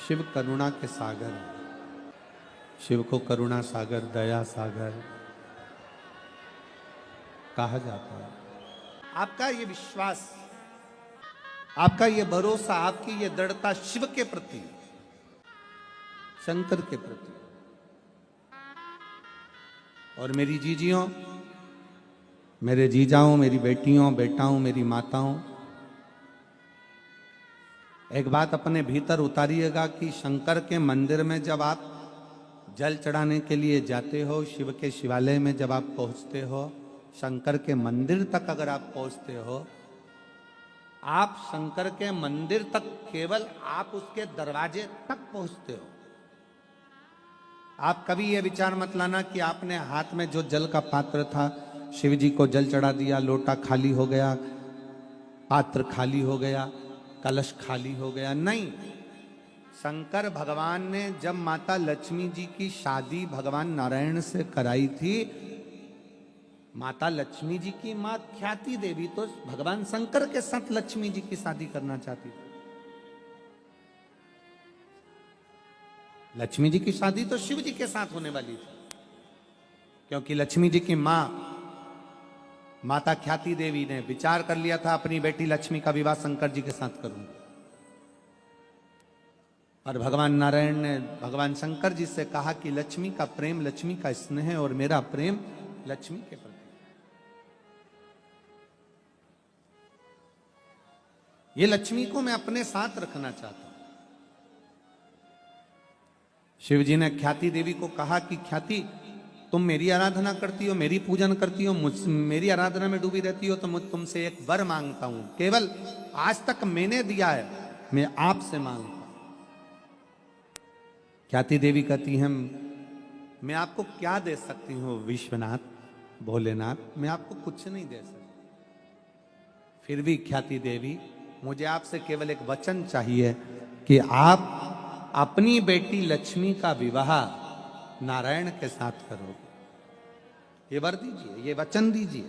शिव करुणा के सागर, शिव को करुणा सागर, दया सागर कहा जाता है। आपका ये विश्वास, आपका ये भरोसा, आपकी ये दृढ़ता शिव के प्रति, शंकर के प्रति। और मेरी जीजियों, मेरे जीजाओं, मेरी बेटियों, बेटाओं, मेरी माताओं, एक बात अपने भीतर उतारिएगा कि शंकर के मंदिर में जब आप जल चढ़ाने के लिए जाते हो, शिव के शिवालय में जब आप पहुंचते हो, शंकर के मंदिर तक अगर आप पहुंचते हो, आप शंकर के मंदिर तक केवल आप उसके दरवाजे तक पहुंचते हो। आप कभी ये विचार मत लाना कि आपने हाथ में जो जल का पात्र था, शिव जी को जल चढ़ा दिया, लोटा खाली हो गया, पात्र खाली हो गया, कलश खाली हो गया। नहीं, शंकर भगवान ने जब माता लक्ष्मी जी की शादी भगवान नारायण से कराई थी, माता लक्ष्मी जी की मां ख्याति देवी तो भगवान शंकर के साथ लक्ष्मी जी की शादी करना चाहती थी। लक्ष्मी जी की शादी तो शिव जी के साथ होने वाली थी, क्योंकि लक्ष्मी जी की मां माता ख्याति देवी ने विचार कर लिया था अपनी बेटी लक्ष्मी का विवाह शंकर जी के साथ करूंगी। और भगवान नारायण ने भगवान शंकर जी से कहा कि लक्ष्मी का प्रेम, लक्ष्मी का स्नेह और मेरा प्रेम लक्ष्मी के प्रति, ये लक्ष्मी को मैं अपने साथ रखना चाहता हूं। शिव जी ने ख्याति देवी को कहा कि ख्याति, तुम मेरी आराधना करती हो, मेरी पूजन करती हो, मेरी आराधना में डूबी रहती हो, तो मुझ तुमसे एक वर मांगता हूं। केवल आज तक मैंने दिया है, मैं आपसे मांगता हूं। ख्याति देवी कहती है, मैं आपको क्या दे सकती हूं विश्वनाथ, भोलेनाथ, मैं आपको कुछ नहीं दे सकती। फिर भी ख्याति देवी, मुझे आपसे केवल एक वचन चाहिए कि आप अपनी बेटी लक्ष्मी का विवाह नारायण के साथ करोगे। ये वर दीजिए, ये वचन दीजिए।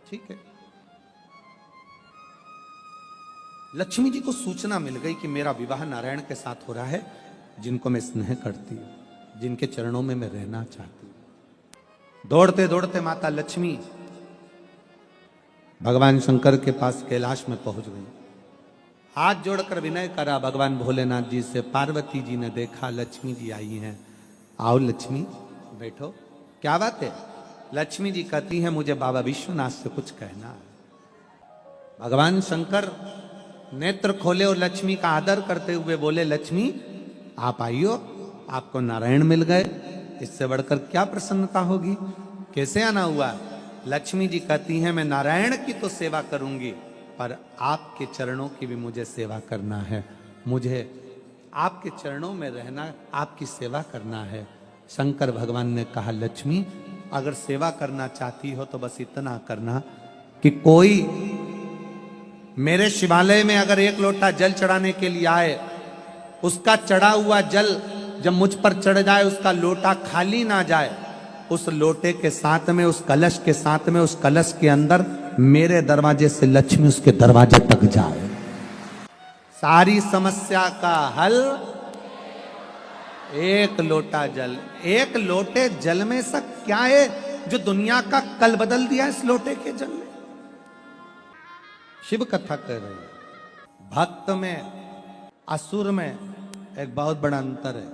ठीक है। लक्ष्मी जी को सूचना मिल गई कि मेरा विवाह नारायण के साथ हो रहा है, जिनको मैं स्नेह करती हूं, जिनके चरणों में मैं रहना चाहती हूं। दौड़ते दौड़ते माता लक्ष्मी भगवान शंकर के पास कैलाश में पहुंच गई। हाथ जोड़कर विनय करा भगवान भोलेनाथ जी से। पार्वती जी ने देखा लक्ष्मी जी आई हैं। आओ लक्ष्मी, बैठो। क्या बात है? लक्ष्मी जी कहती हैं, मुझे बाबा विश्वनाथ से कुछ कहना है। भगवान शंकर नेत्र खोले और लक्ष्मी का आदर करते हुए बोले, लक्ष्मी आप आइयो, आपको नारायण मिल गए, इससे बढ़कर क्या प्रसन्नता होगी? कैसे आना हुआ? लक्ष्मी जी कहती हैं, मैं नारायण की तो सेवा करूंगी, पर आपके चरणों की भी मुझे सेवा करना है। मुझे आपके चरणों में रहना, आपकी सेवा करना है। शंकर भगवान ने कहा, लक्ष्मी अगर सेवा करना चाहती हो तो बस इतना करना कि कोई मेरे शिवालय में अगर एक लोटा जल चढ़ाने के लिए आए, उसका चढ़ा हुआ जल जब मुझ पर चढ़ जाए, उसका लोटा खाली ना जाए, उस लोटे के साथ में, उस कलश के साथ में, उस कलश के अंदर मेरे दरवाजे से लक्ष्मी उसके दरवाजे तक जाए। सारी समस्या का हल एक लोटा जल। एक लोटे जल में सब क्या है जो दुनिया का कल बदल दिया इस लोटे के जल ने? शिव कथा कह रहे हैं। भक्त में, असुर में एक बहुत बड़ा अंतर है।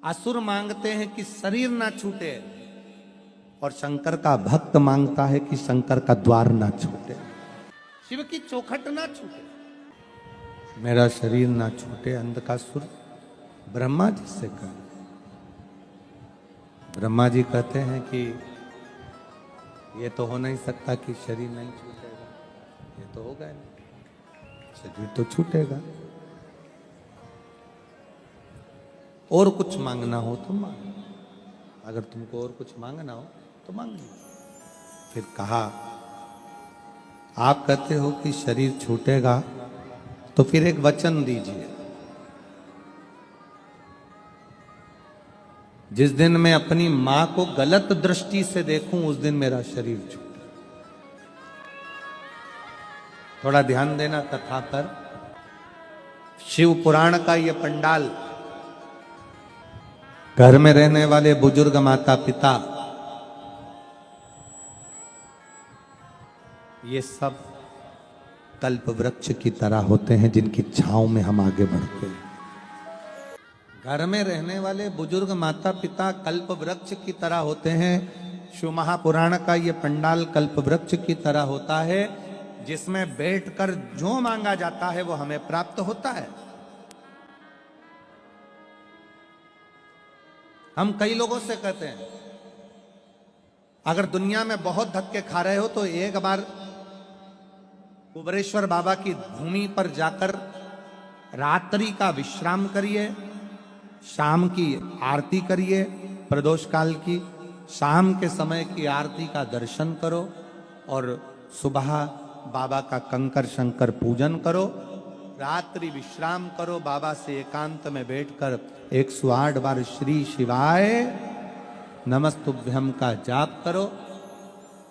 असुर मांगते हैं कि शरीर ना छूटे, और शंकर का भक्त मांगता है कि शंकर का द्वार ना छूटे, शिव की चौखट ना छूटे, मेरा शरीर ना छूटे। अंधकासुर ब्रह्मा जी से कहा। ब्रह्मा जी कहते हैं कि ये तो हो नहीं सकता कि शरीर नहीं छूटेगा, ये तो होगा नहीं, शरीर तो छूटेगा। और कुछ मांगना हो तो मांगो, अगर तुमको और कुछ मांगना हो तो मांग लो। फिर कहा, आप कहते हो कि शरीर छूटेगा, तो फिर एक वचन दीजिए, जिस दिन मैं अपनी मां को गलत दृष्टि से देखूं उस दिन मेरा शरीर छूटे। थोड़ा ध्यान देना कथा पर। शिव पुराण का ये पंडाल, घर में रहने वाले बुजुर्ग माता पिता, ये सब कल्प वृक्ष की तरह होते हैं जिनकी छांव में हम आगे बढ़ते हैं। घर में रहने वाले बुजुर्ग माता पिता कल्प वृक्ष की तरह होते हैं। शिव महापुराण का ये पंडाल कल्प वृक्ष की तरह होता है, जिसमें बैठकर जो मांगा जाता है वो हमें प्राप्त होता है। हम कई लोगों से कहते हैं, अगर दुनिया में बहुत धक्के खा रहे हो तो एक बार कुबेरेश्वर बाबा की भूमि पर जाकर रात्रि का विश्राम करिए, शाम की आरती करिए, प्रदोष काल की शाम के समय की आरती का दर्शन करो और सुबह बाबा का कंकर शंकर पूजन करो, रात्रि विश्राम करो, बाबा से एकांत में बैठकर 108 बार श्री शिवाय नमस्तुभ्यम का जाप करो।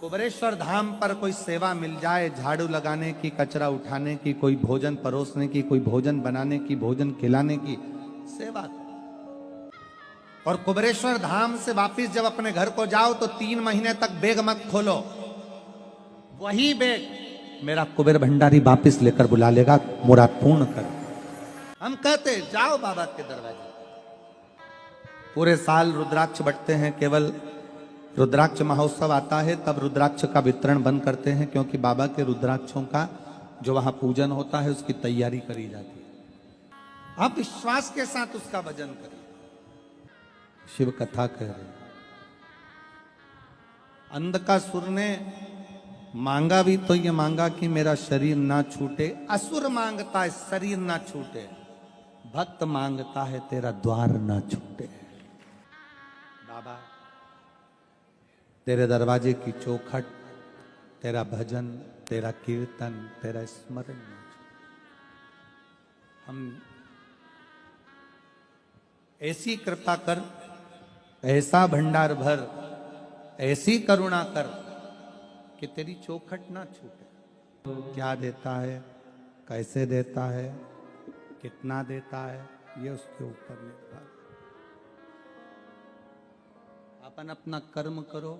कुबेरेश्वर धाम पर कोई सेवा मिल जाए, झाड़ू लगाने की, कचरा उठाने की, कोई भोजन परोसने की, कोई भोजन बनाने की, भोजन खिलाने की सेवा करो। और कुबेरेश्वर धाम से वापिस जब अपने घर को जाओ तो 3 महीने तक बैग मत खोलो, वही बैग मेरा कुबेर भंडारी वापिस लेकर बुला लेगा, मुराद पूर्ण कर। हम कहते जाओ बाबा के दरवाजे। पूरे साल रुद्राक्ष बटते हैं, केवल रुद्राक्ष महोत्सव आता है तब रुद्राक्ष का वितरण बंद करते हैं, क्योंकि बाबा के रुद्राक्षों का जो वहां पूजन होता है उसकी तैयारी करी जाती है। आप विश्वास के साथ उसका भजन करिए। शिव कथा कह रहे, अंधकासुर ने मांगा भी तो ये मांगा कि मेरा शरीर ना छूटे। असुर मांगता है शरीर ना छूटे, भक्त मांगता है तेरा द्वार ना छूटे। बाबा तेरे दरवाजे की चौखट, तेरा भजन, तेरा कीर्तन, तेरा स्मरण, हम ऐसी कृपा कर, ऐसा भंडार भर, ऐसी करुणा कर कि तेरी चौखट ना छूटे। क्या देता है, कैसे देता है, कितना देता है, ये उसके ऊपर निर्भर है। अपन अपना कर्म करो,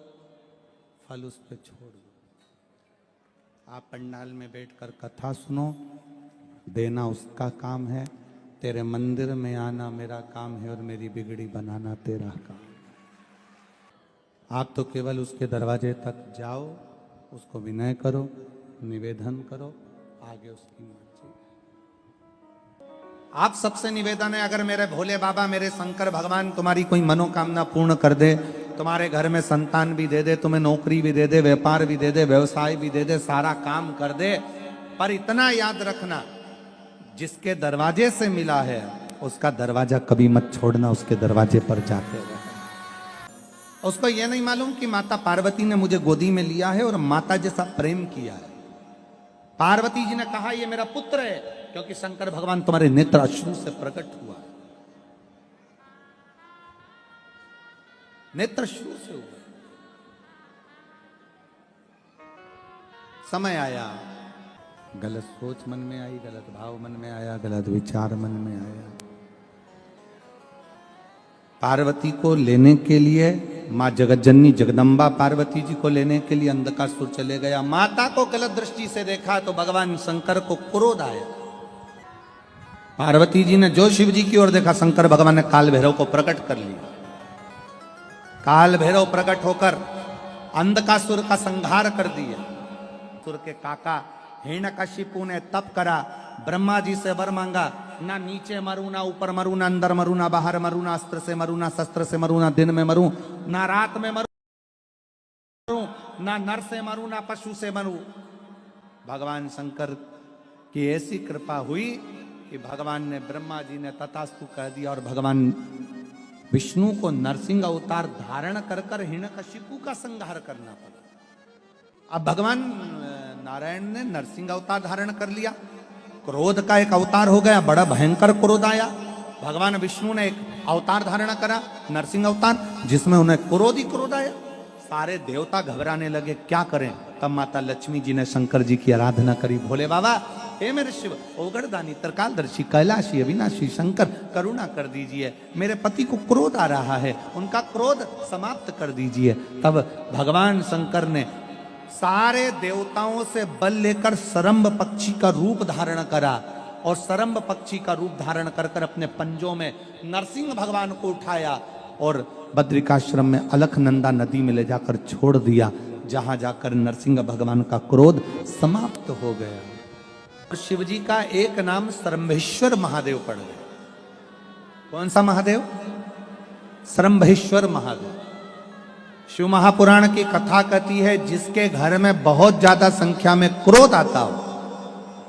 फल उस पे छोड़ दो। आप पंडाल में बैठकर कथा सुनो, देना उसका काम है, तेरे मंदिर में आना मेरा काम है और मेरी बिगड़ी बनाना तेरा काम। आप तो केवल उसके दरवाजे तक जाओ, उसको विनय करो, निवेदन करो, आगे उसकी मर्जी। आप सबसे निवेदन है, अगर मेरे भोले बाबा, मेरे शंकर भगवान तुम्हारी कोई मनोकामना पूर्ण कर दे, तुम्हारे घर में संतान भी दे दे, तुम्हें नौकरी भी दे दे, व्यापार भी दे दे, व्यवसाय भी दे दे, सारा काम कर दे, पर इतना याद रखना, जिसके दरवाजे से मिला है उसका दरवाजा कभी मत छोड़ना, उसके दरवाजे पर जाते रहे। उसको यह नहीं मालूम कि माता पार्वती ने मुझे गोदी में लिया है और माता जैसा प्रेम किया है। पार्वती जी ने कहा ये मेरा पुत्र है, क्योंकि शंकर भगवान तुम्हारे नेत्र अश्रु से प्रकट हुआ है, नेत्र अश्रु से हुआ। समय आया, गलत सोच मन में आई, गलत भाव मन में आया, गलत विचार मन में आया। पार्वती को लेने के लिए, मां जगतजननी जगदम्बा पार्वती जी को लेने के लिए अंधकासुर चले गया। माता को गलत दृष्टि से देखा तो भगवान शंकर को क्रोध आया। पार्वती जी ने जो शिव जी की ओर देखा, शंकर भगवान ने काल भैरव को प्रकट कर लिया। काल भैरव प्रकट होकर अंधकासुर का संहार कर दिया। सुर के काका हिरण्यकशिपु ने तप करा, ब्रह्मा जी से वर मांगा, ना नीचे मरू, ना ऊपर मरू, ना अंदर मरू, ना बाहर मरू, ना अस्त्र से मरू, ना शस्त्र से मरू, ना दिन में मरू, ना रात में मरू, ना नर से मरू, ना पशु से मरू। भगवान शंकर की ऐसी कृपा हुई कि भगवान ने, ब्रह्मा जी ने तथास्तु कह दिया और भगवान विष्णु को नरसिंह अवतार धारण कर कर हिरण्यकशिपु का संहार करना पड़ा। अब भगवान नारायण ने नरसिंह अवतार धारण कर लिया, क्रोध का एक अवतार हो गया, बड़ा भयंकर क्रोध आया। भगवान विष्णु ने एक अवतार धारण करा, नरसिंह अवतार, जिसमें उन्हें क्रोध ही क्रोध आया। सारे देवता घबराने लगे, क्या करें। तब माता लक्ष्मी जी ने शंकर जी की आराधना करी। भोले बाबा, हे मेरे शिव, ओगरदानी, त्रिकालदर्शी, कैलाशी, अविनाशी शंकर, करुणा कर दीजिए, मेरे पति को क्रोध आ रहा है, उनका क्रोध समाप्त कर दीजिए। तब भगवान शंकर ने सारे देवताओं से बल लेकर सरम्ब पक्षी का रूप धारण करा और सरम्ब पक्षी का रूप धारण कर कर अपने पंजों में नरसिंह भगवान को उठाया और बद्रिकाश्रम में अलकनंदा नदी में ले जाकर छोड़ दिया, जहां जाकर नरसिंह भगवान का क्रोध समाप्त हो गया। और शिव जी का एक नाम सरम्भेश्वर महादेव पड़ गया। कौन सा महादेव? सरम्भेश्वर महादेव। शिव महापुराण की कथा कहती है, जिसके घर में बहुत ज्यादा संख्या में क्रोध आता हो,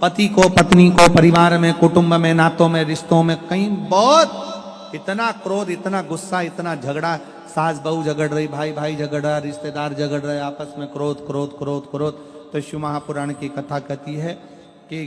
पति को, पत्नी को, परिवार में, कुटुंब में, नातों में, रिश्तों में, कहीं बहुत इतना क्रोध, इतना गुस्सा, इतना झगड़ा, सास बहू झगड़ रही, भाई भाई झगड़ रहा, रिश्तेदार झगड़ रहे, आपस में क्रोध क्रोध क्रोध क्रोध। तो शिव महापुराण की कथा कहती है कि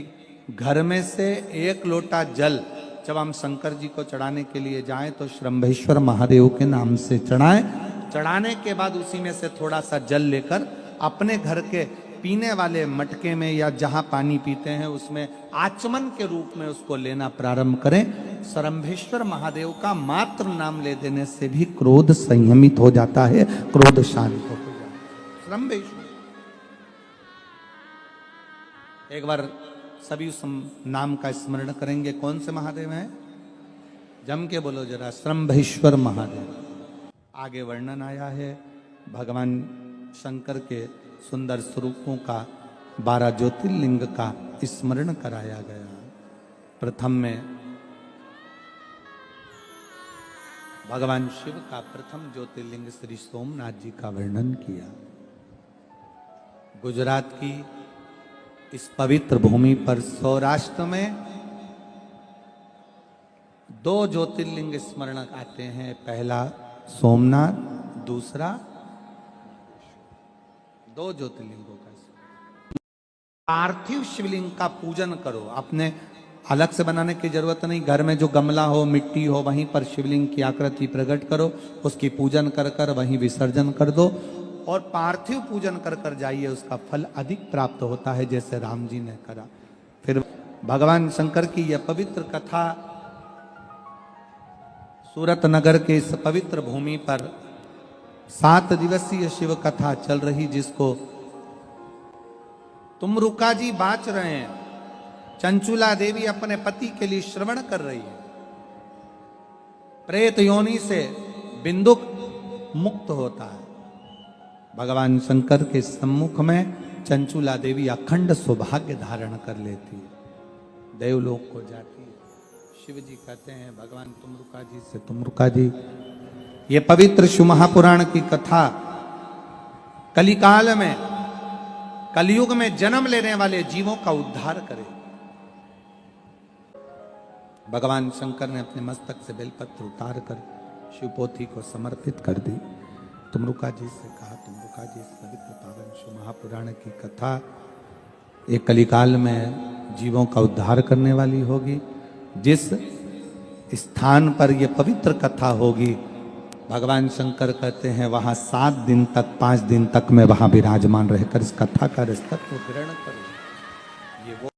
घर में से एक लोटा जल जब हम शंकर जी को चढ़ाने के लिए जाएं तो श्रम्भेश्वर महादेव के नाम से चढ़ाएं। चढ़ाने के बाद उसी में से थोड़ा सा जल लेकर अपने घर के पीने वाले मटके में या जहां पानी पीते हैं उसमें आचमन के रूप में उसको लेना प्रारंभ करें। सरम्भेश्वर महादेव का मात्र नाम ले देने से भी क्रोध संयमित हो जाता है, क्रोध शांत हो जाता है। सरम्भेश्वर। एक बार सभी उस नाम का स्मरण करेंगे। कौन से महादेव हैं? जम के बोलो जरा, सरम्भेश्वर महादेव। आगे वर्णन आया है भगवान शंकर के सुंदर स्वरूपों का, 12 ज्योतिर्लिंग का स्मरण कराया गया। प्रथम में भगवान शिव का प्रथम ज्योतिर्लिंग श्री सोमनाथ जी का वर्णन किया। गुजरात की इस पवित्र भूमि पर सौराष्ट्र में 2 ज्योतिर्लिंग स्मरण आते हैं। पहला सोमनाथ, दूसरा 2 ज्योतिर्लिंगों का। पार्थिव शिवलिंग का पूजन करो। अपने अलग से बनाने की जरूरत नहीं, घर में जो गमला हो, मिट्टी हो, वहीं पर शिवलिंग की आकृति प्रकट करो, उसकी पूजन कर कर वहीं विसर्जन कर दो और पार्थिव पूजन कर कर जाइए, उसका फल अधिक प्राप्त होता है, जैसे राम जी ने करा। फिर भगवान शंकर की यह पवित्र कथा सूरत नगर के इस पवित्र भूमि पर 7 दिवसीय शिव कथा चल रही, जिसको तुमरुका जी बाच रहे हैं। चंचुला देवी अपने पति के लिए श्रवण कर रही है। प्रेत योनि से बिंदुक मुक्त होता है। भगवान शंकर के सम्मुख में चंचुला देवी अखंड सौभाग्य धारण कर लेती है, देवलोक को जाती है। शिव जी कहते हैं भगवान तुमरुका जी से, तुमरुका जी, ये पवित्र शिव महापुराण की कथा कलिकाल में, कलयुग में जन्म लेने वाले जीवों का उद्धार करे। भगवान शंकर ने अपने मस्तक से बेलपत्र उतार कर शिवपोथी को समर्पित कर दी। तुमरुका जी से कहा, तुमरुका जी, पवित्र पावन शिव महापुराण की कथा एक कलिकाल में जीवों का उद्धार करने वाली होगी। जिस स्थान पर यह पवित्र कथा होगी, भगवान शंकर कहते हैं वहां 7 दिन तक, 5 दिन तक मैं वहां विराजमान रहकर इस कथा का रसतत्व ग्रहण करूं। ये वो